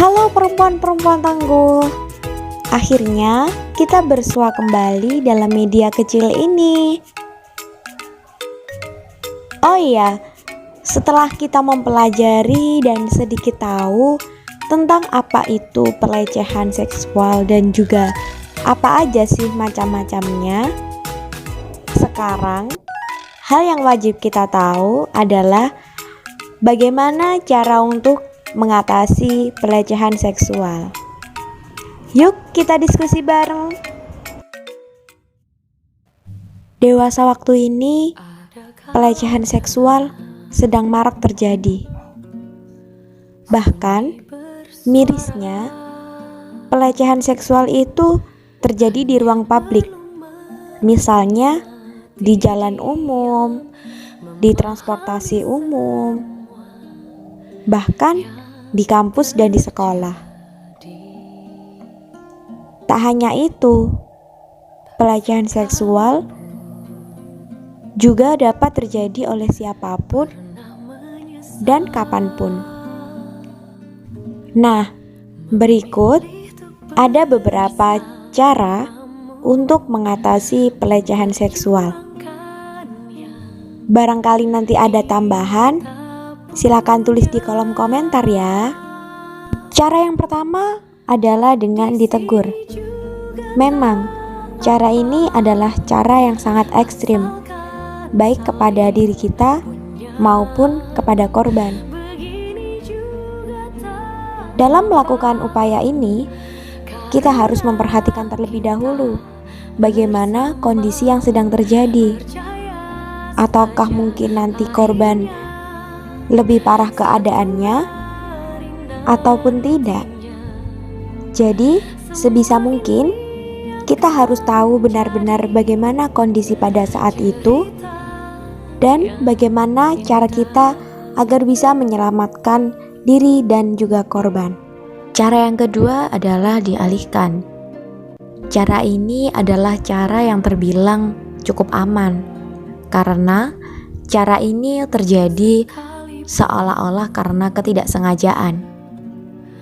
Halo perempuan-perempuan tangguh. Akhirnya kita bersua kembali dalam media kecil ini. Oh iya, setelah kita mempelajari dan sedikit tahu tentang apa itu pelecehan seksual dan juga apa aja sih macam-macamnya, sekarang hal yang wajib kita tahu adalah bagaimana cara untuk mengatasi pelecehan seksual. Yuk kita diskusi bareng. Dewasa waktu ini, pelecehan seksual sedang marak terjadi. Bahkan, mirisnya, pelecehan seksual itu terjadi di ruang publik. Misalnya, di jalan umum, di transportasi umum, bahkan di kampus dan di sekolah. Tak hanya itu, pelecehan seksual juga dapat terjadi oleh siapapun dan kapanpun. Nah, berikut ada beberapa cara untuk mengatasi pelecehan seksual. Barangkali nanti ada tambahan, silakan tulis di kolom komentar ya. Cara yang pertama adalah dengan ditegur. Memang, cara ini adalah cara yang sangat ekstrim, baik kepada diri kita maupun kepada korban. Dalam melakukan upaya ini, kita harus memperhatikan terlebih dahulu bagaimana kondisi yang sedang terjadi. Ataukah mungkin nanti korban lebih parah keadaannya ataupun tidak. Jadi, sebisa mungkin kita harus tahu benar-benar bagaimana kondisi pada saat itu dan bagaimana cara kita agar bisa menyelamatkan diri dan juga korban. Cara yang kedua adalah dialihkan. Cara ini adalah cara yang terbilang cukup aman karena cara ini terjadi seolah-olah karena ketidaksengajaan.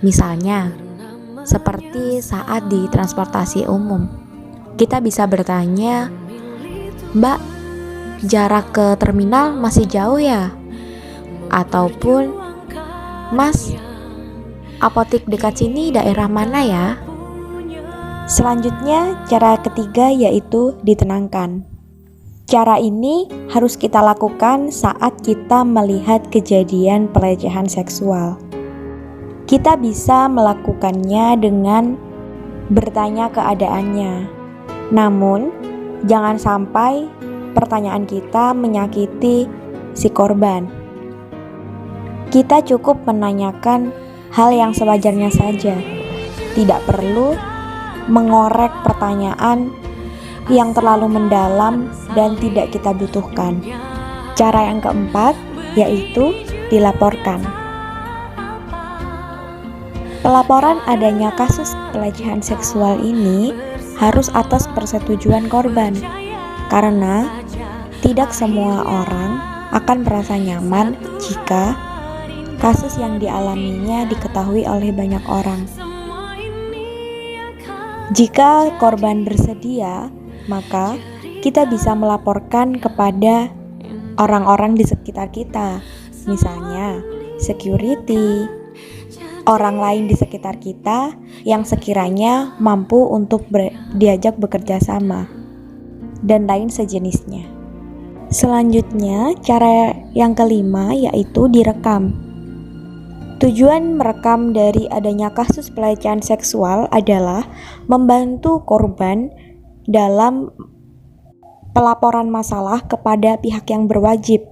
Misalnya, seperti saat di transportasi umum, kita bisa bertanya, "Mbak, jarak ke terminal masih jauh ya?" Ataupun, "Mas, apotek dekat sini daerah mana ya?" Selanjutnya, cara ketiga yaitu ditenangkan. Cara ini harus kita lakukan saat kita melihat kejadian pelecehan seksual. Kita bisa melakukannya dengan bertanya keadaannya. Namun, jangan sampai pertanyaan kita menyakiti si korban. Kita cukup menanyakan hal yang sewajarnya saja. Tidak perlu mengorek pertanyaan yang terlalu mendalam dan tidak kita butuhkan. Cara yang keempat yaitu dilaporkan. Pelaporan adanya kasus pelecehan seksual ini harus atas persetujuan korban, karena tidak semua orang akan merasa nyaman jika kasus yang dialaminya diketahui oleh banyak orang. Jika korban bersedia, maka kita bisa melaporkan kepada orang-orang di sekitar kita, misalnya security, orang lain di sekitar kita yang sekiranya mampu untuk diajak bekerja sama, dan lain sejenisnya. Selanjutnya, cara yang kelima yaitu direkam. Tujuan merekam dari adanya kasus pelecehan seksual adalah membantu korban dalam pelaporan masalah kepada pihak yang berwajib,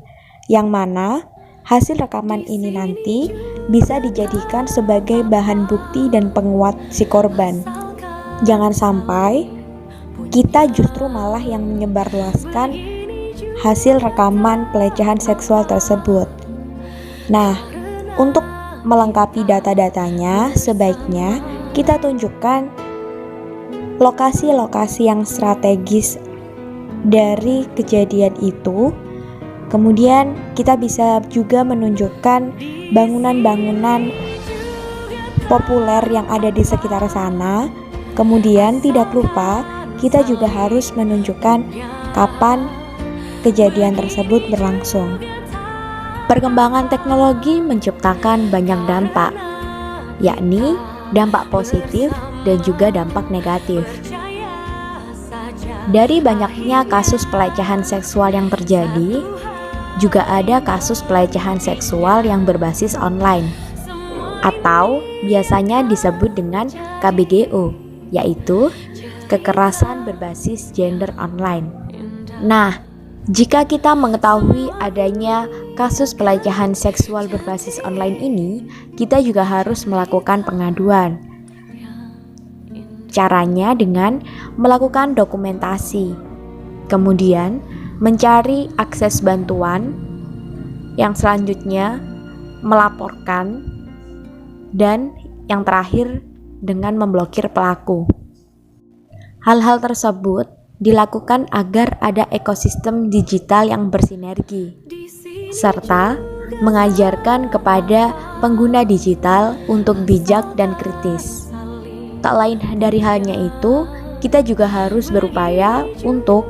yang mana hasil rekaman ini nanti bisa dijadikan sebagai bahan bukti dan penguat si korban. Jangan sampai kita justru malah yang menyebarluaskan hasil rekaman pelecehan seksual tersebut. Nah, untuk melengkapi data-datanya, sebaiknya kita tunjukkan lokasi-lokasi yang strategis dari kejadian itu. Kemudian kita bisa juga menunjukkan bangunan-bangunan populer yang ada di sekitar sana. Kemudian tidak lupa kita juga harus menunjukkan kapan kejadian tersebut berlangsung. Perkembangan teknologi menciptakan banyak dampak, yakni dampak positif dan juga dampak negatif. Dari banyaknya kasus pelecehan seksual yang terjadi, juga ada kasus pelecehan seksual yang berbasis online, atau biasanya disebut dengan KBGO, yaitu kekerasan berbasis gender online. Nah, jika kita mengetahui adanya kasus pelecehan seksual berbasis online ini, kita juga harus melakukan pengaduan. Caranya dengan melakukan dokumentasi, kemudian mencari akses bantuan, yang selanjutnya melaporkan, dan yang terakhir dengan memblokir pelaku. Hal-hal tersebut dilakukan agar ada ekosistem digital yang bersinergi, serta mengajarkan kepada pengguna digital untuk bijak dan kritis. Tak lain dari halnya itu, kita juga harus berupaya untuk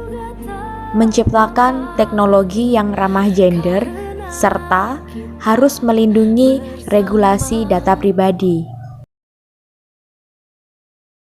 menciptakan teknologi yang ramah gender, serta harus melindungi regulasi data pribadi.